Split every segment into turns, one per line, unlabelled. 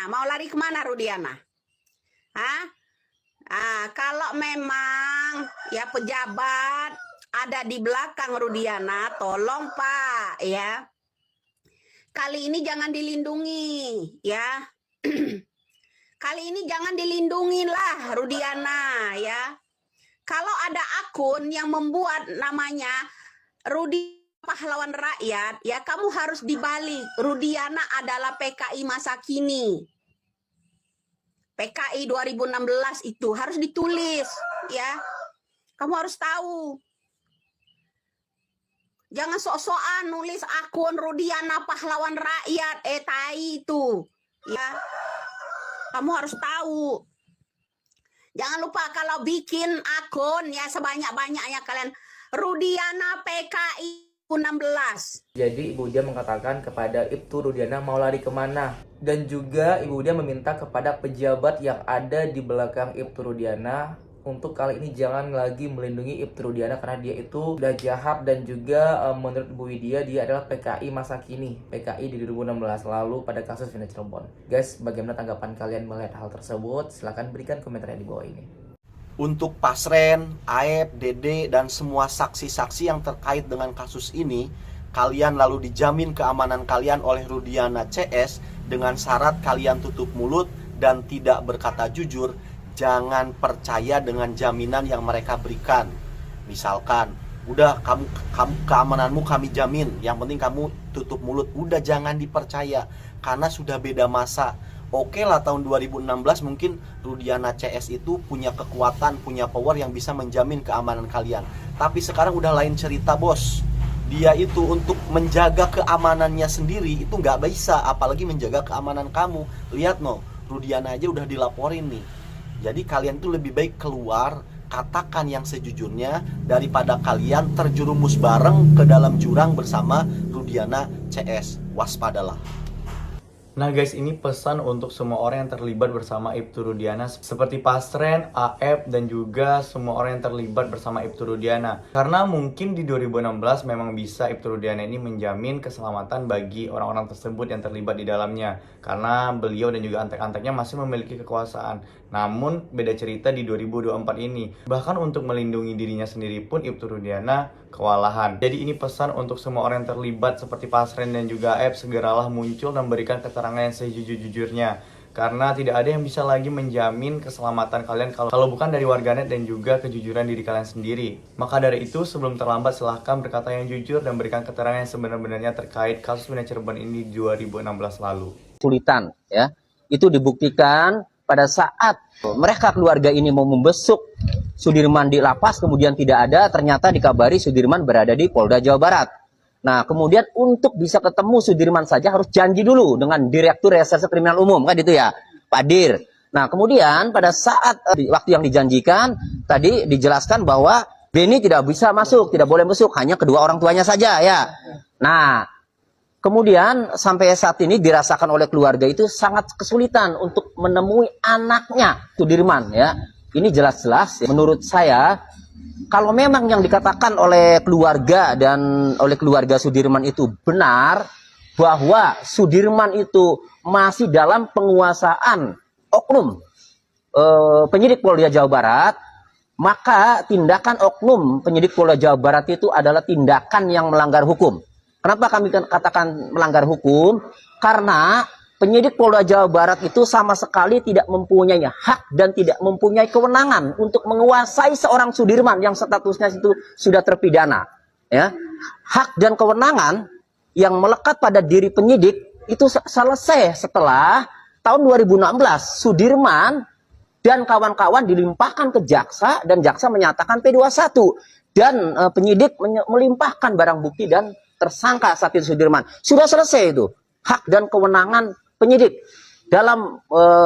Mau lari kemana Rudiana? Hah? Kalau memang ya pejabat ada di belakang Rudiana, tolong Pak ya. Kali ini jangan dilindungi ya. Kali ini jangan dilindungi lah Rudiana ya. Kalau ada akun yang membuat namanya Rudi pahlawan rakyat, ya kamu harus dibalik. Rudiana adalah PKI masa kini. PKI 2016 itu harus ditulis, ya. Kamu harus tahu. Jangan sok-sokan nulis akun Rudiana pahlawan rakyat, tai itu, ya. Kamu harus tahu. Jangan lupa kalau bikin akun ya sebanyak-banyaknya kalian Rudiana PKI 16.
Jadi Ibu Dia mengatakan kepada Ibtu Rudiana mau lari kemana. Dan juga Ibu Dia meminta kepada pejabat yang ada di belakang Ibtu Rudiana untuk kali ini jangan lagi melindungi Ibtu Rudiana karena dia itu sudah jahat. Dan juga menurut Bu Widya dia adalah PKI masa kini, PKI di 2016 lalu pada kasus Vina Cirebon. Guys, bagaimana tanggapan kalian melihat hal tersebut? Silahkan berikan komentarnya di bawah ini.
Untuk Pasren, Aep, Dede, dan semua saksi-saksi yang terkait dengan kasus ini, kalian lalu dijamin keamanan kalian oleh Rudiana CS dengan syarat kalian tutup mulut dan tidak berkata jujur. Jangan percaya dengan jaminan yang mereka berikan. Misalkan, udah kamu keamananmu kami jamin, yang penting kamu tutup mulut. Udah, jangan dipercaya karena sudah beda masa. Oke lah, tahun 2016 mungkin Rudiana CS itu punya kekuatan, punya power yang bisa menjamin keamanan kalian. Tapi sekarang udah lain cerita, bos. Dia itu untuk menjaga keamanannya sendiri itu nggak bisa, apalagi menjaga keamanan kamu. Lihat no, Rudiana aja udah dilaporin nih. Jadi kalian tuh lebih baik keluar, katakan yang sejujurnya daripada kalian terjerumus bareng ke dalam jurang bersama Rudiana CS. Waspadalah.
Nah guys, ini pesan untuk semua orang yang terlibat bersama Ibtu Rudiana seperti Pasren, Aep, dan juga semua orang yang terlibat bersama Ibtu Rudiana. Karena mungkin di 2016 memang bisa Ibtu Rudiana ini menjamin keselamatan bagi orang-orang tersebut yang terlibat di dalamnya. Karena beliau dan juga antek-anteknya masih memiliki kekuasaan. Namun beda cerita di 2024 ini. Bahkan untuk melindungi dirinya sendiri pun Ibtu Rudiana kewalahan. Jadi ini pesan untuk semua orang yang terlibat seperti Pasren dan juga Aep, segeralah muncul dan berikan keterangan yang sejujur-jujurnya. Karena tidak ada yang bisa lagi menjamin keselamatan kalian kalau bukan dari warganet dan juga kejujuran diri kalian sendiri. Maka dari itu sebelum terlambat silahkan berkata yang jujur dan berikan keterangan yang sebenar-benarnya terkait kasus Vina Cirebon ini 2016 lalu.
Kesulitan ya, itu dibuktikan pada saat mereka keluarga ini mau membesuk Sudirman di lapas, kemudian tidak ada, ternyata dikabari Sudirman berada di Polda Jawa Barat. Nah, kemudian untuk bisa ketemu Sudirman saja harus janji dulu dengan Direktur Reserse Kriminal Umum, kan itu ya, Pak Dir. Nah, kemudian pada saat waktu yang dijanjikan, tadi dijelaskan bahwa Beni tidak bisa masuk, tidak boleh masuk, hanya kedua orang tuanya saja ya. Nah, kemudian sampai saat ini dirasakan oleh keluarga itu sangat kesulitan untuk menemui anaknya Sudirman ya. Ini jelas-jelas menurut saya kalau memang yang dikatakan oleh keluarga dan oleh keluarga Sudirman itu benar bahwa Sudirman itu masih dalam penguasaan oknum penyidik Polda Jawa Barat, maka tindakan oknum penyidik Polda Jawa Barat itu adalah tindakan yang melanggar hukum. Kenapa kami katakan melanggar hukum? Karena penyidik Polda Jawa Barat itu sama sekali tidak mempunyai hak dan tidak mempunyai kewenangan untuk menguasai seorang Sudirman yang statusnya itu sudah terpidana. Ya, hak dan kewenangan yang melekat pada diri penyidik itu selesai setelah tahun 2016 Sudirman dan kawan-kawan dilimpahkan ke jaksa dan jaksa menyatakan P21 dan penyidik melimpahkan barang bukti dan tersangka saat itu Sudirman. Sudah selesai itu hak dan kewenangan penyidik dalam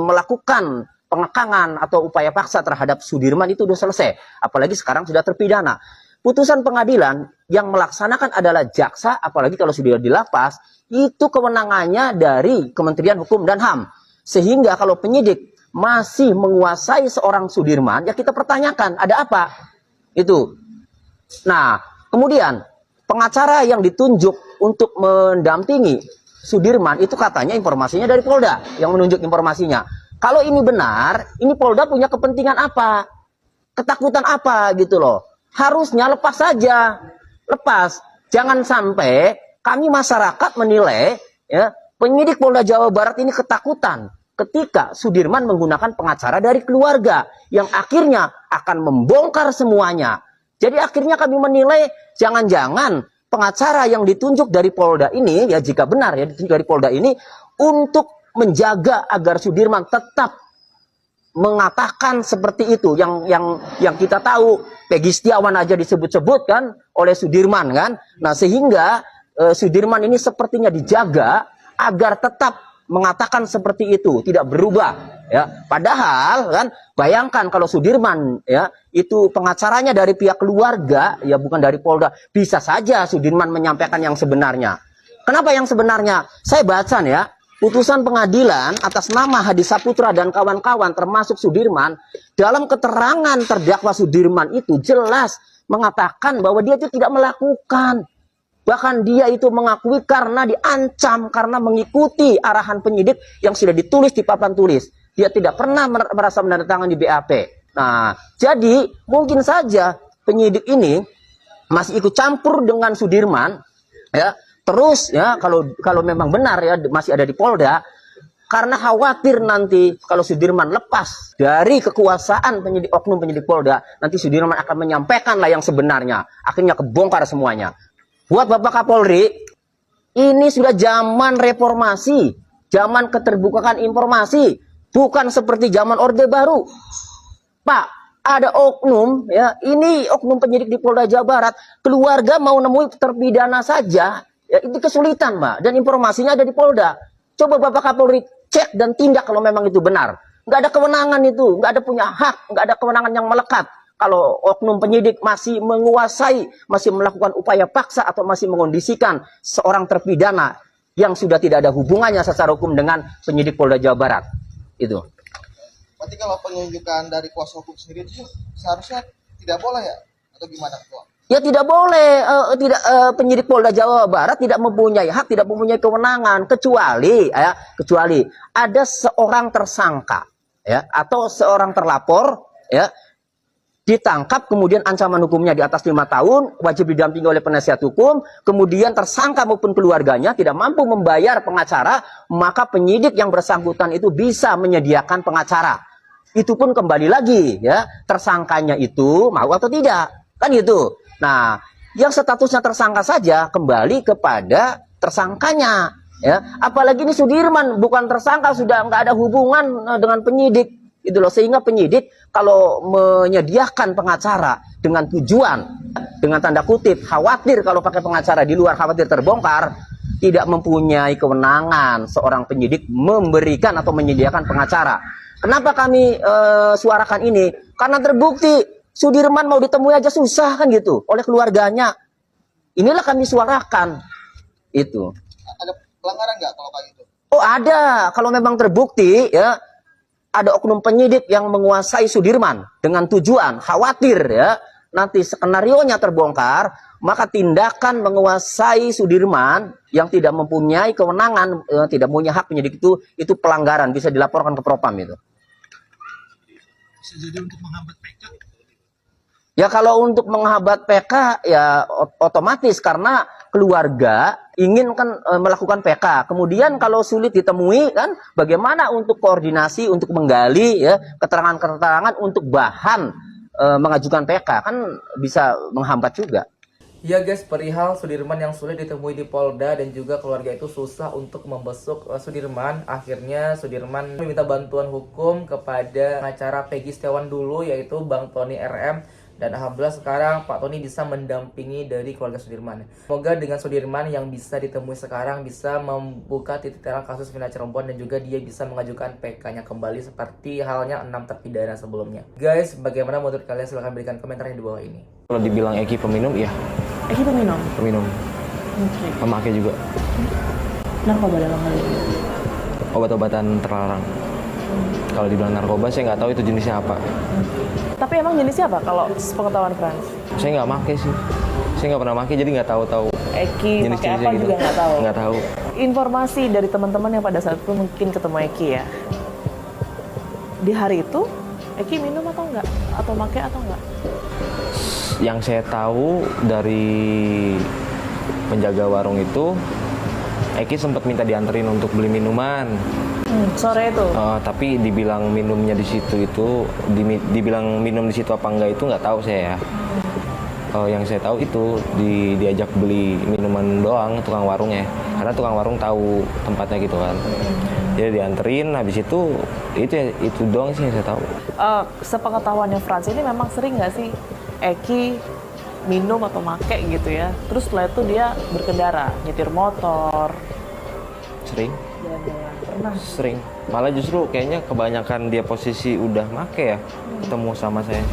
melakukan pengekangan atau upaya paksa terhadap Sudirman itu sudah selesai. Apalagi sekarang sudah terpidana. Putusan pengadilan yang melaksanakan adalah jaksa, apalagi kalau sudah dilapas, itu kewenangannya dari Kementerian Hukum dan HAM. Sehingga kalau penyidik masih menguasai seorang Sudirman, ya kita pertanyakan, ada apa? Itu. Nah, kemudian pengacara yang ditunjuk untuk mendampingi Sudirman itu katanya informasinya dari Polda yang menunjuk informasinya. Kalau ini benar, ini Polda punya kepentingan apa? Ketakutan apa gitu loh. Harusnya lepas saja. Lepas. Jangan sampai kami masyarakat menilai ya, penyidik Polda Jawa Barat ini ketakutan ketika Sudirman menggunakan pengacara dari keluarga yang akhirnya akan membongkar semuanya. Jadi akhirnya kami menilai jangan-jangan pengacara yang ditunjuk dari Polda ini, ya jika benar ya ditunjuk dari Polda ini, untuk menjaga agar Sudirman tetap mengatakan seperti itu. Yang kita tahu Peggy Setiawan aja disebut-sebut kan oleh Sudirman kan. Nah sehingga Sudirman ini sepertinya dijaga agar tetap mengatakan seperti itu, tidak berubah ya. Padahal kan bayangkan kalau Sudirman ya itu pengacaranya dari pihak keluarga ya, bukan dari Polda, bisa saja Sudirman menyampaikan yang sebenarnya. Kenapa yang sebenarnya? Saya baca ya, putusan pengadilan atas nama Hadi Saputra dan kawan-kawan termasuk Sudirman, dalam keterangan terdakwa Sudirman itu jelas mengatakan bahwa dia itu tidak melakukan. Bahkan dia itu mengakui karena diancam, karena mengikuti arahan penyidik yang sudah ditulis di papan tulis. Dia tidak pernah merasa menandatangani BAP. Nah, jadi mungkin saja penyidik ini masih ikut campur dengan Sudirman, ya. Terus ya kalau memang benar ya masih ada di Polda, karena khawatir nanti kalau Sudirman lepas dari kekuasaan penyidik oknum penyidik Polda, nanti Sudirman akan menyampaikan lah yang sebenarnya. Akhirnya kebongkar semuanya. Buat Bapak Kapolri, ini sudah zaman reformasi, zaman keterbukaan informasi, bukan seperti zaman Orde Baru. Pak, ada oknum, ya, ini oknum penyidik di Polda Jawa Barat, keluarga mau nemui terpidana saja, ya, itu kesulitan, Pak. Dan informasinya ada di Polda. Coba Bapak Kapolri cek dan tindak kalau memang itu benar. Nggak ada kewenangan itu, nggak ada punya hak, nggak ada kewenangan yang melekat. Kalau oknum penyidik masih menguasai, masih melakukan upaya paksa atau masih mengondisikan seorang terpidana yang sudah tidak ada hubungannya secara hukum dengan penyidik Polda Jawa Barat. Itu.
Berarti kalau penunjukan dari kuasa hukum sendiri itu seharusnya tidak boleh ya? Atau gimana Ketua?
Ya tidak boleh, penyidik Polda Jawa Barat tidak mempunyai hak, tidak mempunyai kewenangan kecuali ada seorang tersangka ya atau seorang terlapor ya ditangkap, kemudian ancaman hukumnya di atas 5 tahun, wajib didampingi oleh penasihat hukum, kemudian tersangka maupun keluarganya tidak mampu membayar pengacara, maka penyidik yang bersangkutan itu bisa menyediakan pengacara. Itu pun kembali lagi ya, tersangkanya itu mau atau tidak, kan gitu. Nah, yang statusnya tersangka saja kembali kepada tersangkanya ya. Apalagi ini Sudirman bukan tersangka, sudah nggak ada hubungan dengan penyidik. Itu loh, sehingga penyidik kalau menyediakan pengacara dengan tujuan, dengan tanda kutip khawatir kalau pakai pengacara di luar khawatir terbongkar, tidak mempunyai kewenangan seorang penyidik memberikan atau menyediakan pengacara. Kenapa kami suarakan ini? Karena terbukti Sudirman mau ditemui aja susah kan gitu oleh keluarganya. Inilah kami suarakan itu.
Ada pelanggaran nggak kalau kayak gitu?
Oh ada, kalau memang terbukti ya. Ada oknum penyidik yang menguasai Sudirman dengan tujuan khawatir ya nanti skenarionya terbongkar, maka tindakan menguasai Sudirman yang tidak mempunyai kewenangan, tidak punya hak penyidik itu pelanggaran, bisa dilaporkan ke Propam itu.
Bisa jadi untuk menghambat PK?
Ya kalau untuk menghambat PK ya otomatis karena keluarga ingin kan melakukan PK. Kemudian kalau sulit ditemui kan bagaimana untuk koordinasi, untuk menggali ya keterangan-keterangan untuk bahan mengajukan PK, kan bisa menghambat juga.
Ya guys, perihal Sudirman yang sulit ditemui di Polda dan juga keluarga itu susah untuk membesuk Sudirman. Akhirnya Sudirman meminta bantuan hukum kepada pengacara Peggy Setiawan dulu, yaitu Bang Tony RM. Dan alhamdulillah sekarang Pak Tony bisa mendampingi dari keluarga Sudirman. Semoga dengan Sudirman yang bisa ditemui sekarang bisa membuka titik terang kasus Vina Cirebon dan juga dia bisa mengajukan PK-nya kembali seperti halnya 6 terpidana sebelumnya. Guys, bagaimana menurut kalian? Silahkan berikan komentarnya di bawah ini.
Kalau dibilang Eki peminum, iya.
Eki peminum?
Peminum.
Oke.
Pemakai juga.
Narkoba dalam hal ini?
Obat-obatan terlarang. Kalau dibilang narkoba, saya nggak tahu itu jenisnya apa.
Tapi emang jenisnya apa kalau sepengetahuan Frans?
Saya nggak pakai sih. Saya nggak pernah pakai, jadi nggak tahu
Eki pakai apa
gitu.
juga nggak tahu?
Nggak tahu.
informasi dari teman-teman yang pada saat itu mungkin ketemu Eki ya. Di hari itu Eki minum atau enggak? Atau make atau enggak?
Yang saya tahu dari penjaga warung itu, Eki sempat minta dianterin untuk beli minuman.
Sore itu?
Tapi dibilang minumnya di situ itu, dibilang minum di situ apa enggak itu nggak tahu saya ya. Yang saya tahu itu diajak beli minuman doang tukang warungnya, karena tukang warung tahu tempatnya gitu kan. Jadi dianterin, habis itu doang sih yang saya tahu.
Sepengetahuannya Frans ini memang sering nggak sih Eki minum atau make gitu ya? Terus setelah itu dia berkendara, nyetir motor.
Sering.
Jalan-jalan. Pernah?
Sering. Malah justru kayaknya kebanyakan dia posisi udah make ya, ketemu sama saya.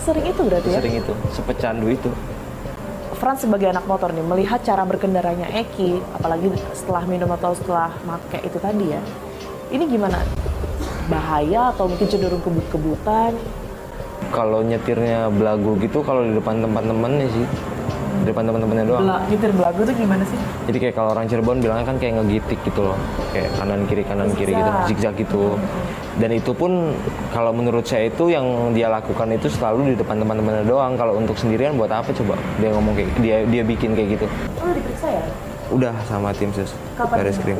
Sering itu berarti ya?
Sering itu, sepecandu itu.
Frans sebagai anak motor nih, melihat cara berkendaranya Eki, apalagi setelah minum atau setelah make itu tadi ya, ini gimana? Bahaya atau mungkin cenderung kebut-kebutan?
Kalau nyetirnya belagu gitu, kalau di depan teman-temannya sih, di depan teman-temannya doang.
Nyetir belagu tuh gimana sih?
Jadi kayak kalau orang Cirebon bilangnya kan kayak ngegitik gitu loh, kayak kanan kiri gitu, zigzag gitu. Dan itu pun kalau menurut saya itu yang dia lakukan itu selalu di depan teman-temannya doang. Kalau untuk sendirian buat apa coba? Dia ngomong kayak dia bikin kayak gitu.
Oh, diperiksa ya?
Udah sama tim sus, baris krim.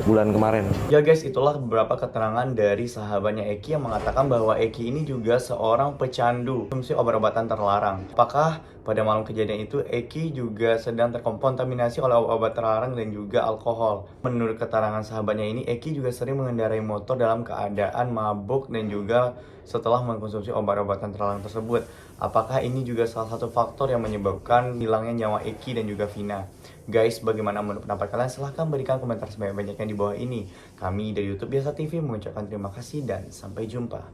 Bulan kemarin.
Ya guys, itulah beberapa keterangan dari sahabatnya Eki yang mengatakan bahwa Eki ini juga seorang pecandu konsumsi obat-obatan terlarang. Apakah pada malam kejadian itu Eki juga sedang terkontaminasi oleh obat terlarang dan juga alkohol? Menurut keterangan sahabatnya ini, Eki juga sering mengendarai motor dalam keadaan mabuk dan juga setelah mengkonsumsi obat-obatan terlarang tersebut. Apakah ini juga salah satu faktor yang menyebabkan hilangnya nyawa Eki dan juga Vina? Guys, bagaimana menurut pendapat kalian? Silahkan berikan komentar sebanyak-banyaknya di bawah ini. Kami dari YouTube Biasa TV mengucapkan terima kasih dan sampai jumpa.